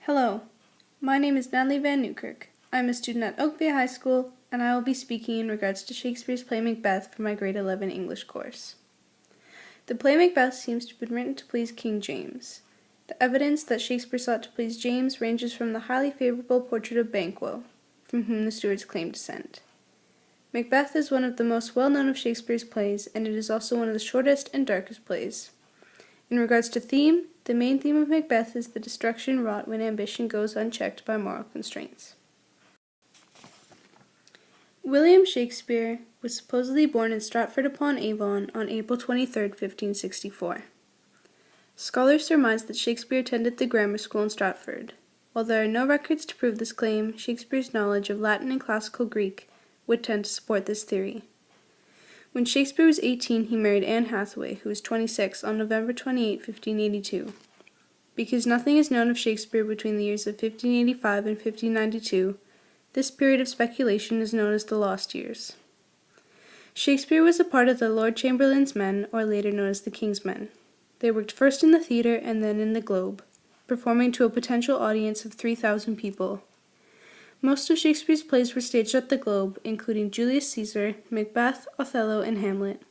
Hello, my name is Natalie Van Newkirk. I'm a student at Oakville High School, and I will be speaking in regards to Shakespeare's play Macbeth for my grade 11 English course. The play Macbeth seems to have been written to please King James. The evidence that Shakespeare sought to please James ranges from the highly favorable portrait of Banquo, from whom the Stuarts claim descent. Macbeth is one of the most well-known of Shakespeare's plays, and it is also one of the shortest and darkest plays. In regards to theme, the main theme of Macbeth is the destruction wrought when ambition goes unchecked by moral constraints. William Shakespeare was supposedly born in Stratford-upon-Avon on April 23, 1564. Scholars surmise that Shakespeare attended the grammar school in Stratford. While there are no records to prove this claim, Shakespeare's knowledge of Latin and classical Greek would tend to support this theory. When Shakespeare was 18, he married Anne Hathaway, who was 26, on November 28, 1582. Because nothing is known of Shakespeare between the years of 1585 and 1592, this period of speculation is known as the Lost Years. Shakespeare was a part of the Lord Chamberlain's men, or later known as the King's Men. They worked first in the theatre and then in the Globe, performing to a potential audience of 3,000 people. Most of Shakespeare's plays were staged at the Globe, including Julius Caesar, Macbeth, Othello, and Hamlet.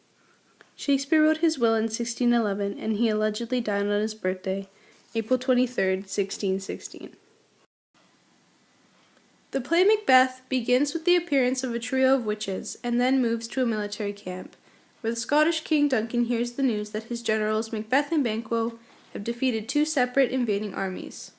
Shakespeare wrote his will in 1611, and he allegedly died on his birthday, April 23, 1616. The play Macbeth begins with the appearance of a trio of witches, and then moves to a military camp, where the Scottish King Duncan hears the news that his generals Macbeth and Banquo have defeated two separate invading armies.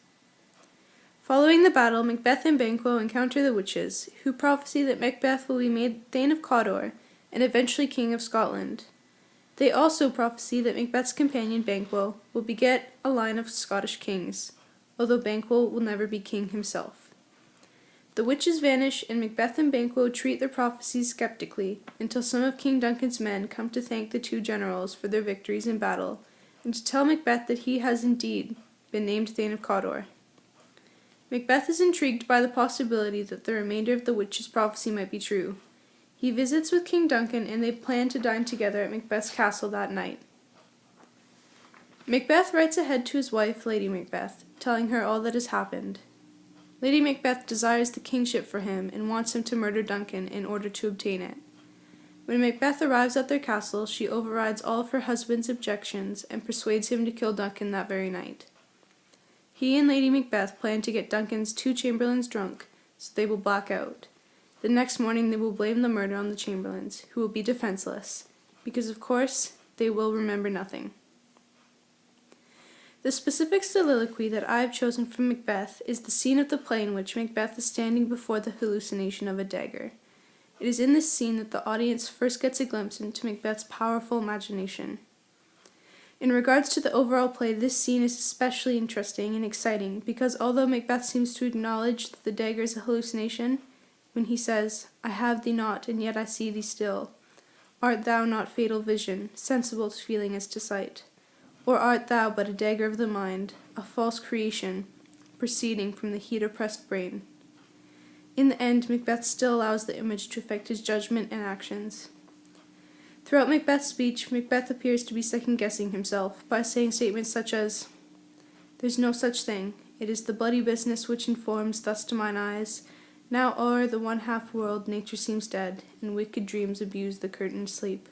Following the battle, Macbeth and Banquo encounter the witches, who prophesy that Macbeth will be made Thane of Cawdor and eventually King of Scotland. They also prophesy that Macbeth's companion Banquo will beget a line of Scottish kings, although Banquo will never be king himself. The witches vanish, and Macbeth and Banquo treat their prophecies skeptically until some of King Duncan's men come to thank the two generals for their victories in battle and to tell Macbeth that he has indeed been named Thane of Cawdor. Macbeth is intrigued by the possibility that the remainder of the witch's prophecy might be true. He visits with King Duncan, and they plan to dine together at Macbeth's castle that night. Macbeth writes ahead to his wife, Lady Macbeth, telling her all that has happened. Lady Macbeth desires the kingship for him and wants him to murder Duncan in order to obtain it. When Macbeth arrives at their castle, she overrides all of her husband's objections and persuades him to kill Duncan that very night. He and Lady Macbeth plan to get Duncan's two chamberlains drunk, so they will black out. The next morning they will blame the murder on the chamberlains, who will be defenseless, because of course they will remember nothing. The specific soliloquy that I have chosen from Macbeth is the scene of the play in which Macbeth is standing before the hallucination of a dagger. It is in this scene that the audience first gets a glimpse into Macbeth's powerful imagination. In regards to the overall play, this scene is especially interesting and exciting because although Macbeth seems to acknowledge that the dagger is a hallucination, when he says, "I have thee not, and yet I see thee still. Art thou not fatal vision, sensible to feeling as to sight? Or art thou but a dagger of the mind, a false creation, proceeding from the heat-oppressed brain?" In the end, Macbeth still allows the image to affect his judgment and actions. Throughout Macbeth's speech, Macbeth appears to be second-guessing himself by saying statements such as, "There's no such thing. It is the bloody business which informs thus to mine eyes. Now o'er the one-half world nature seems dead, and wicked dreams abuse the curtained sleep,"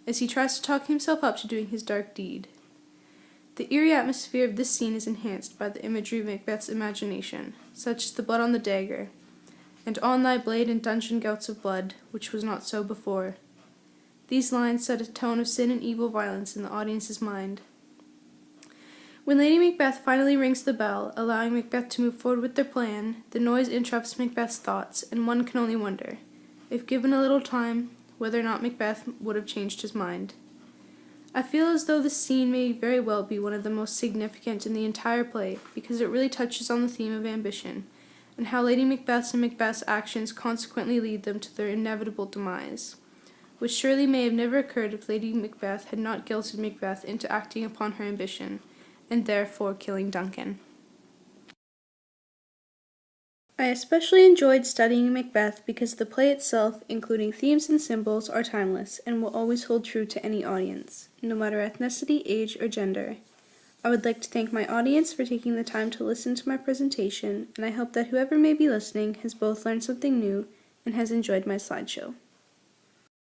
as he tries to talk himself up to doing his dark deed. The eerie atmosphere of this scene is enhanced by the imagery of Macbeth's imagination, such as the blood on the dagger, and "on thy blade and dungeon gouts of blood, which was not so before." These lines set a tone of sin and evil violence in the audience's mind. When Lady Macbeth finally rings the bell, allowing Macbeth to move forward with their plan, the noise interrupts Macbeth's thoughts, and one can only wonder, if given a little time, whether or not Macbeth would have changed his mind. I feel as though this scene may very well be one of the most significant in the entire play, because it really touches on the theme of ambition, and how Lady Macbeth's and Macbeth's actions consequently lead them to their inevitable demise, which surely may have never occurred if Lady Macbeth had not guilted Macbeth into acting upon her ambition, and therefore killing Duncan. I especially enjoyed studying Macbeth because the play itself, including themes and symbols, are timeless and will always hold true to any audience, no matter ethnicity, age, or gender. I would like to thank my audience for taking the time to listen to my presentation, and I hope that whoever may be listening has both learned something new and has enjoyed my slideshow.